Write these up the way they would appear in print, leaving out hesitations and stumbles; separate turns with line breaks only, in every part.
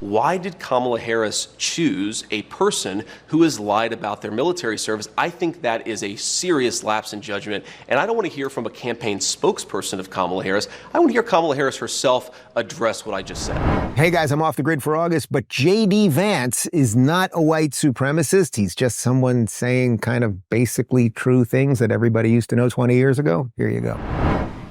Why did Kamala Harris choose a person who has lied about their military service? I think that is a serious lapse in judgment, and I don't want to hear from a campaign spokesperson of Kamala Harris. I want to hear Kamala Harris herself address what I just said.
Hey guys, I'm off the grid for August, but JD Vance is not a white supremacist. He's just someone saying kind of basically true things that everybody used to know 20 years ago. Here you go.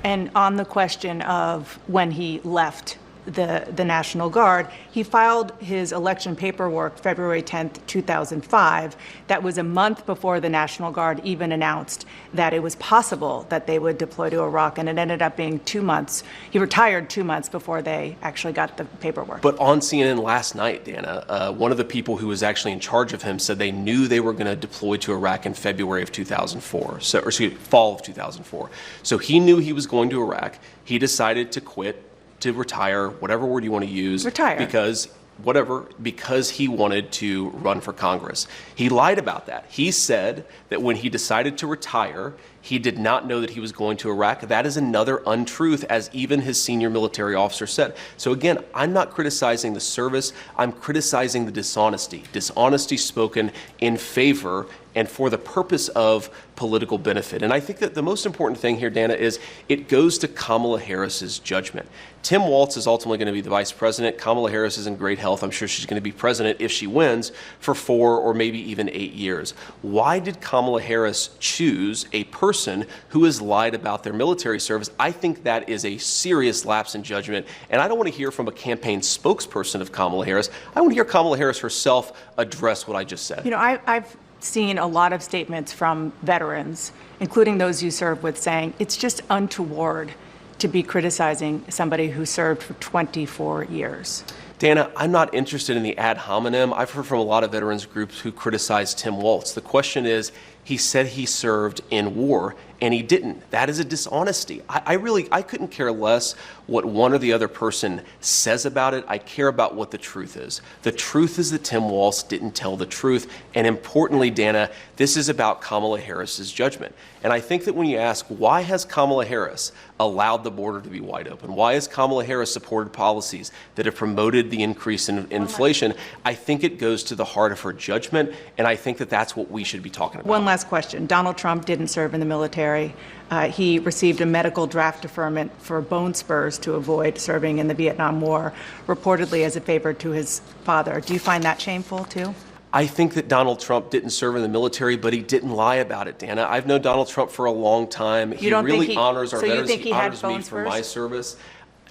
And on the question of when he left the National Guard, he filed his election paperwork February 10th, 2005. That was a month before the National Guard even announced that it was possible that they would deploy to Iraq, and it ended up being 2 months. He retired 2 months before they actually got the paperwork.
But on CNN last night, Dana, one of the people who was actually in charge of him said they knew they were going to deploy to Iraq in February of 2004, fall of 2004. So he knew he was going to Iraq. He decided to quit, to retire, whatever word you want to use.
Retire.
Because he wanted to run for Congress. He lied about that. He said that when he decided to retire, he did not know that he was going to Iraq. That is another untruth, as even his senior military officer said. So again, I'm not criticizing the service, I'm criticizing the dishonesty. Dishonesty spoken in favor and for the purpose of political benefit. And I think that the most important thing here, Dana, is it goes to Kamala Harris's judgment. Tim Walz is ultimately going to be the vice president. Kamala Harris is in great health. I'm sure she's going to be president if she wins for 4 or maybe even 8 years. Why did Kamala Harris choose a person who has lied about their military service? I think that is a serious lapse in judgment. And I don't want to hear from a campaign spokesperson of Kamala Harris. I want to hear Kamala Harris herself address what I just said.
You know, I've seen a lot of statements from veterans, including those you served with, saying it's just untoward to be criticizing somebody who served for 24 years.
Dana, I'm not interested in the ad hominem. I've heard from a lot of veterans groups who criticize Tim Walz. The question is, he said he served in war, and he didn't. That is a dishonesty. I couldn't care less what one or the other person says about it. I care about what the truth is. The truth is that Tim Walz didn't tell the truth. And importantly, Dana, this is about Kamala Harris's judgment. And I think that when you ask, why has Kamala Harris allowed the border to be wide open? Why has Kamala Harris supported policies that have promoted the increase in inflation? I think it goes to the heart of her judgment, and I think that that's what we should be talking about.
One last question. Donald Trump didn't serve in the military. He received a medical draft deferment for bone spurs to avoid serving in the Vietnam War, reportedly as a favor to his father. Do you find that shameful, too?
I think that Donald Trump didn't serve in the military, but he didn't lie about it, Dana. I've known Donald Trump for a long time. He really honors our veterans. He honors me for my service.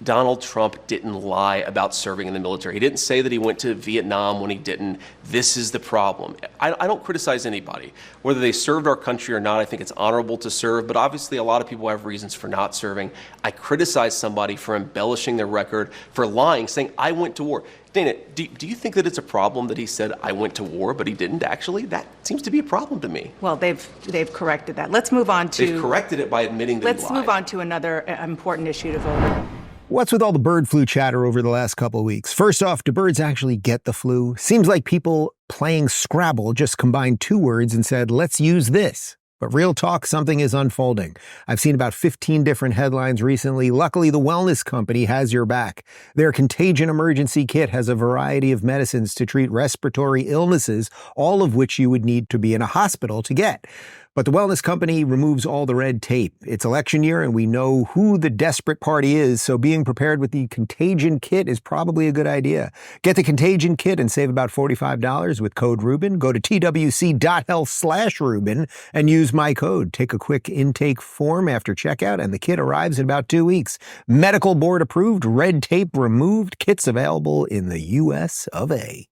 Donald Trump didn't lie about serving in the military. He didn't say that he went to Vietnam when he didn't. This is the problem. I don't criticize anybody, whether they served our country or not. I think it's honorable to serve, but obviously a lot of people have reasons for not serving. I criticize somebody for embellishing their record, for lying, saying, I went to war. Dana, do you think that it's a problem that he said, I went to war, but he didn't actually? That seems to be a problem to me.
Well, they've corrected that. Let's move on to...
They've corrected it by admitting that he lied.
Let's move on to another important issue to vote on.
What's with all the bird flu chatter over the last couple of weeks? First off, do birds actually get the flu? Seems like people playing Scrabble just combined 2 words and said, let's use this. But real talk, something is unfolding. I've seen about 15 different headlines recently. Luckily, the wellness company has your back. Their Contagion Emergency Kit has a variety of medicines to treat respiratory illnesses, all of which you would need to be in a hospital to get. But the wellness company removes all the red tape. It's election year, and we know who the desperate party is, so being prepared with the Contagion Kit is probably a good idea. Get the Contagion Kit and save about $45 with code Rubin. Go to twc.health/Rubin and use my code. Take a quick intake form after checkout, and the kit arrives in about 2 weeks. Medical board approved, red tape removed, kits available in the US of A.